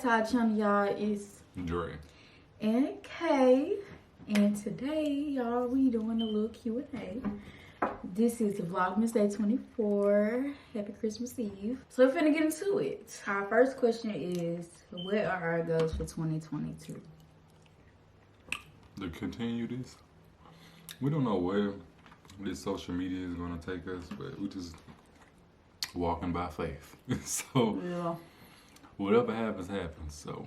to our channel, y'all. It's Dre and Kay. And today, y'all, we doing a little Q&A. This is Vlogmas Day 24. Happy Christmas Eve. So we're finna get into it. Our first question is, what are our goals for 2022? to continue this. We don't know where this social media is gonna take us, but we just walking by faith. So Yeah. whatever happens, happens. So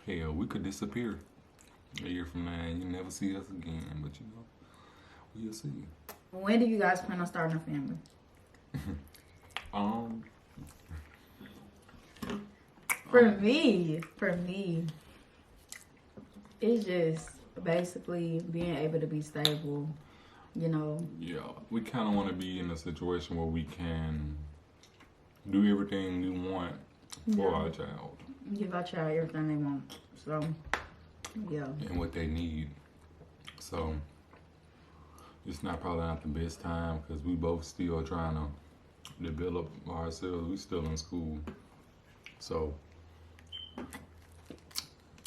hell, we could disappear a year from now and you never see us again. But you know, we'll see. When do you guys plan on starting a family? For me, it's just basically being able to be stable, you know. Yeah, we kind of want to be in a situation where we can do everything we want for our child. Give our child everything they want. So, yeah. And what they need. So, it's probably not the best time because we both still trying to develop ourselves. We still in school. So,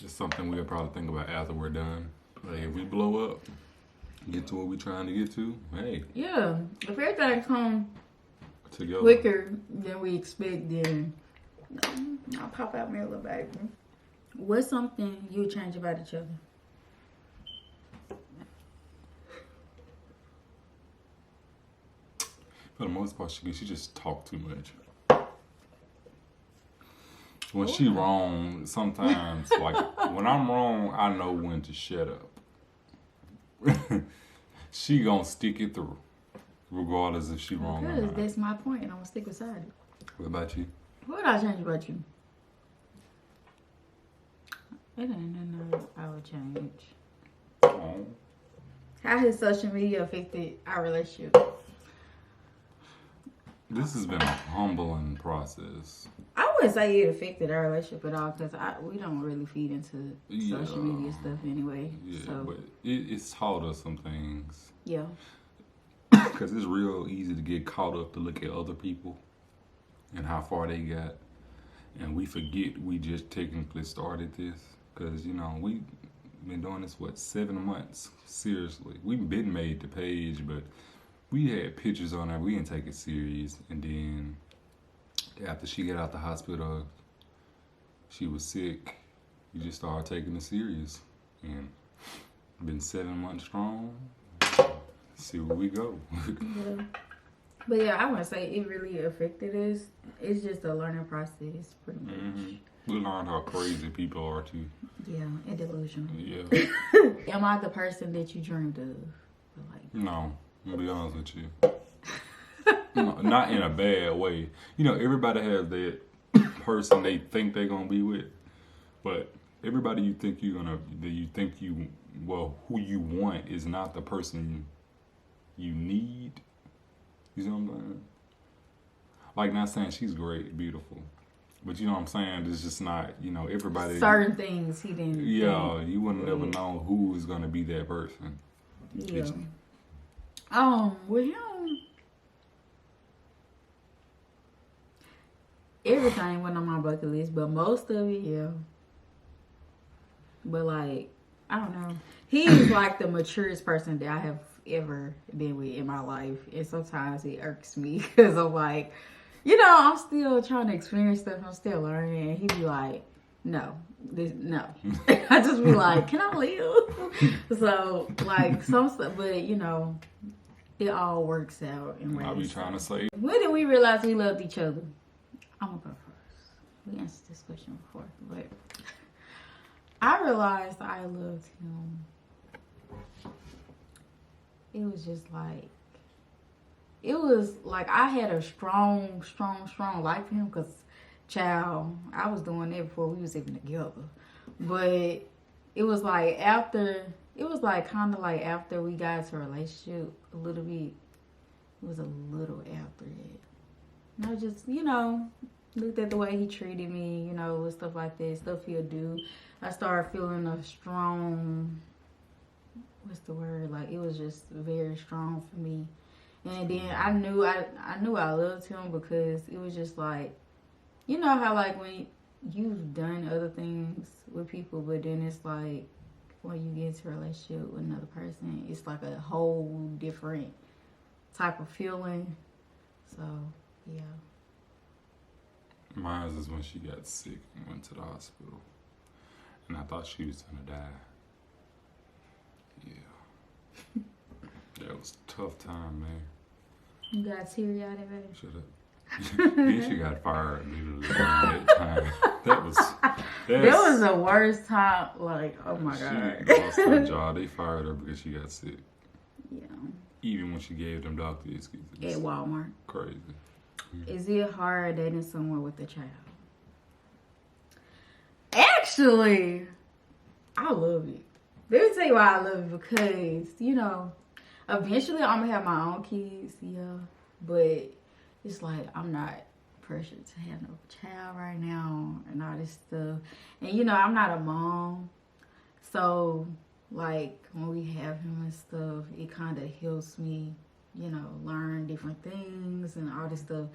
it's something we'll probably think about after we're done. Like if we blow up, get to what we're trying to get to, hey. Yeah. If everything come Together. quicker than we expect, then I'll pop out me a little baby. What's something you change about each other? For the most part, she just talk too much. When she wrong, sometimes, like, when I'm wrong, I know when to shut up. She gonna stick it through, regardless if she wrong or Because not. that's my point, and I'm gonna stick beside it. What about you? What would I change about you? It ain't nothing I would change. Oh. How has social media affected our relationship? This has been a humbling process. I wouldn't say it affected our relationship at all because we don't really feed into social media stuff anyway. Yeah, so. but it's taught us some things. Yeah. Because it's real easy to get caught up to look at other people and how far they got. And we forget we just technically started this. Because, you know, we've been doing this, 7 months? Seriously. We've been made the page, but we had pictures on there. We didn't take it serious. And then after she got out the hospital, she was sick. We just started taking it serious. And been 7 months strong. See where we go. Yeah. But yeah, I wouldn't say it really affected us. It's just a learning process, pretty much. Mm-hmm. We learned how crazy people are too. Yeah, and delusional. Yeah. Am I the person that you dreamed of? Like, No, I'm gonna be honest with you. No, not in a bad way. You know, everybody has that person they think they're gonna be with, but everybody who you want is not the person you need. You know what I'm saying? Like, not saying she's great, beautiful, but you know what I'm saying? It's just not, you know, everybody. certain things he didn't. Yeah, you wouldn't never know who is gonna be that person. Yeah. With him, everything went on my bucket list, but most of it, yeah. But like, I don't know. He's like the maturest person that I have ever been with in my life, and sometimes it irks me because I'm like, you know, I'm still trying to experience stuff. I'm still learning, and he'd be like, no. I just be like, can I live? So like some stuff, but you know, it all works out in ways. I be trying to say. When did we realize we loved each other? I'm gonna go first. We answered this question before, but I realized I loved him. It was like I had a strong life for him because, child, I was doing it before we was even together. But it was like after we got into a relationship a little bit. It was a little after it. And I just, you know, looked at the way he treated me, you know, with stuff like that, stuff he'll do. I started feeling a strong, what's the word? Like, it was just very strong for me. And then I knew I loved him because it was just like, you know how like when you've done other things with people, but then it's like when you get into a relationship with another person, it's like a whole different type of feeling. So, yeah. Mine is when she got sick and went to the hospital. And I thought she was gonna die. Yeah. That was a tough time, man. You got teary-eyed, baby? Shut up. Then she got fired literally during that time. That was the worst time. Like, oh my God. She lost her job. They fired her because she got sick. Yeah. Even when she gave them doctor excuses. At Walmart. Crazy. Is it hard dating someone with a child? Actually, I love it. Let me tell you why I love it. Because, you know, eventually I'm going to have my own kids, yeah. But it's like I'm not pressured to have no child right now and all this stuff. And, you know, I'm not a mom. So, like, when we have him and stuff, it kind of helps me, you know, learn different things and all this stuff.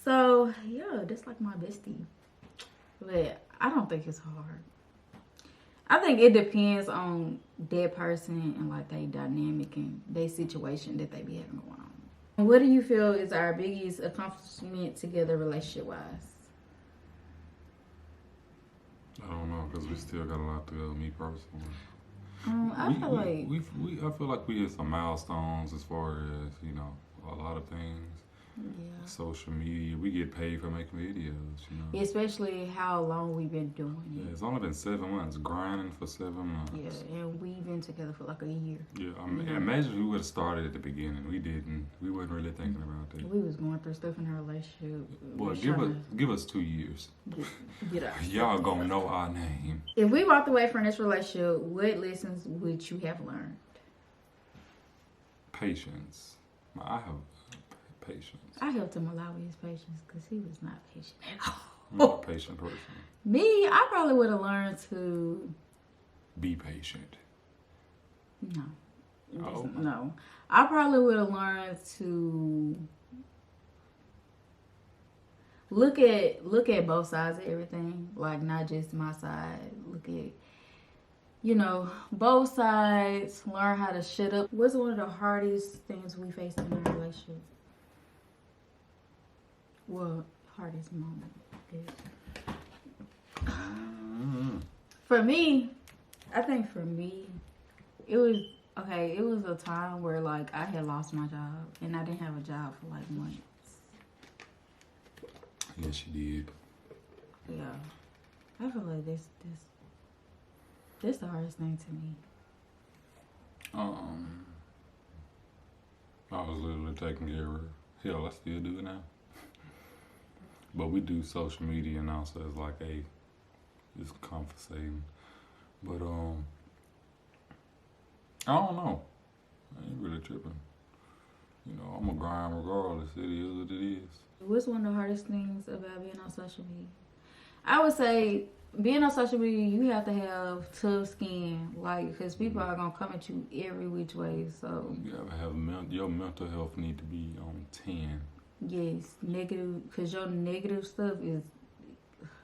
So, yeah, that's like my bestie. But I don't think it's hard. I think it depends on that person and like their dynamic and their situation that they be having going on. What do you feel is our biggest accomplishment together relationship-wise? I don't know, because we still got a lot to go, me personally. I feel like we hit some milestones as far as, you know, a lot of things. Yeah. Social media, we get paid for making videos, you know. Especially how long we've been doing it. Yeah, it's only been 7 months, grinding for 7 months. Yeah, and we've been together for like a year. Yeah, imagine we would have started at the beginning. We didn't. We wasn't really thinking about that. We was going through stuff in our relationship. Boy, give us 2 years. Get out. Y'all gonna know our name. If we walked away from this relationship, what lessons would you have learned? Patience. I have patience. I helped him a lot with his patience because he was not patient at all. I'm not a patient person. Me, I probably would have learned to be patient. No. Oh. No. I probably would have learned to look at both sides of everything, like not just my side. Look at, you know, both sides. Learn how to shut up. What's one of the hardest things we faced in our relationship? Well, hardest moment. For me, I think for me, it was a time where like I had lost my job and I didn't have a job for like months. Yes, you did. Yeah, I feel like this the hardest thing to me. I was literally taking care of her. Hell, I still do it now. But we do social media now, so it's like it's compensating. But I don't know. I ain't really tripping. You know, I'm a grind regardless. It is what it is. What's one of the hardest things about being on social media? I would say being on social media, you have to have tough skin, like, because people are gonna come at you every which way. So you gotta have your mental health need to be on 10. Yes, negative, because your negative stuff is.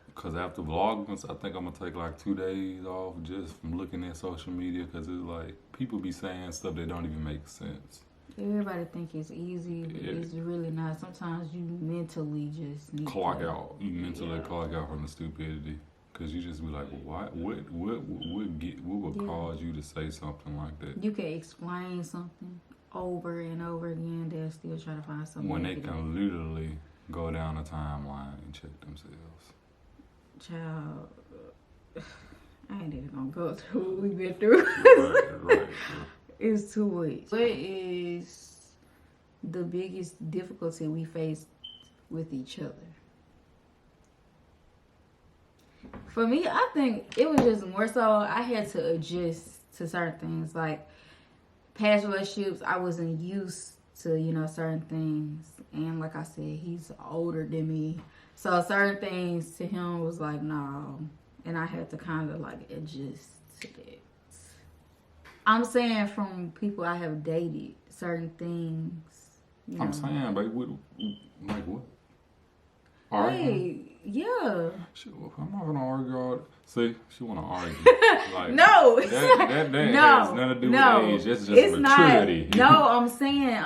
Because after Vlogmas, I think I'm going to take like 2 days off just from looking at social media, because it's like people be saying stuff that don't even make sense. Everybody think it's easy, but it's really not. Sometimes you mentally just need clock out. You mentally clock out from the stupidity, because you just be like, well, what would cause you to say something like that? You can explain something over and over again, they'll still try to find something. When they can literally go down a timeline and check themselves. Child, I ain't even gonna go through what we've been through. Right. It's too much. What is the biggest difficulty we face with each other? For me, I think it was just more so I had to adjust to certain things. Like, past relationships, I wasn't used to, you know, certain things. And like I said, he's older than me. So certain things to him was like, no. And I had to kind of like adjust to that. I'm saying from people I have dated, certain things. You know, I'm saying, but like what? Arguing? Yeah. I'm not gonna argue. See, she wanna argue. Like, No, that has nothing to do with age. That's just maturity. Not. No, I'm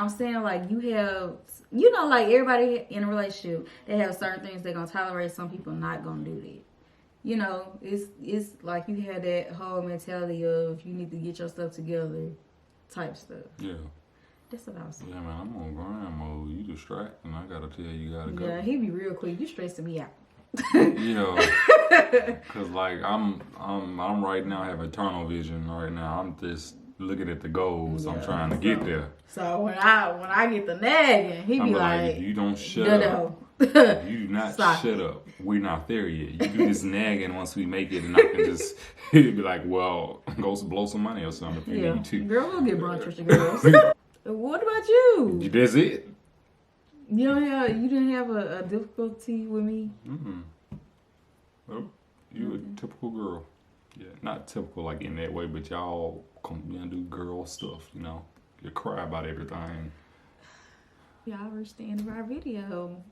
saying like you have, you know, like everybody in a relationship, they have certain things they're gonna tolerate. Some people not gonna do that. You know, it's like you have that whole mentality of you need to get your stuff together, type stuff. Yeah. That's what I was saying. Yeah, man, I'm on grind mode. You distracting. I gotta tell you, gotta go. Yeah, he be real quick. You stressing me out. You know, cause like I'm right now, I have eternal vision right now. I'm just looking at the goals. I'm trying to get there. So when I get the nagging, he be like, if you don't shut up, if you do not shut up, we're not there yet. You do this nagging once we make it, and I can just be like, well, go blow some money or something if you need to. Girl, we'll get brunch with the girls. What about you? That's it. You didn't have a difficulty with me? Well, you a typical girl. Yeah, not typical like in that way, but y'all come and do girl stuff, you know. You cry about everything. Y'all reached the end of our video.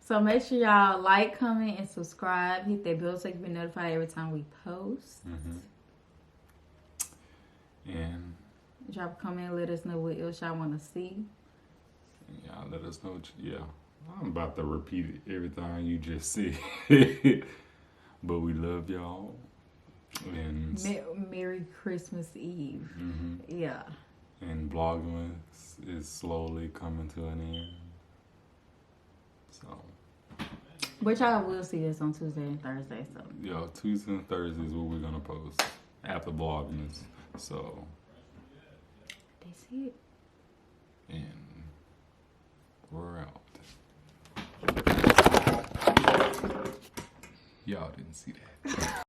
So make sure y'all like, comment, and subscribe. Hit that bell so you can be notified every time we post. And drop a comment, let us know what else y'all want to see. Y'all let us know. I'm about to repeat everything you just said. But we love y'all. And Merry Christmas Eve. Yeah. And Vlogmas is slowly coming to an end. So. But y'all will see us on Tuesday and Thursday. So. Yeah, Tuesday and Thursday is what we're going to post after Vlogmas. So. That's it. And we're out. Y'all didn't see that.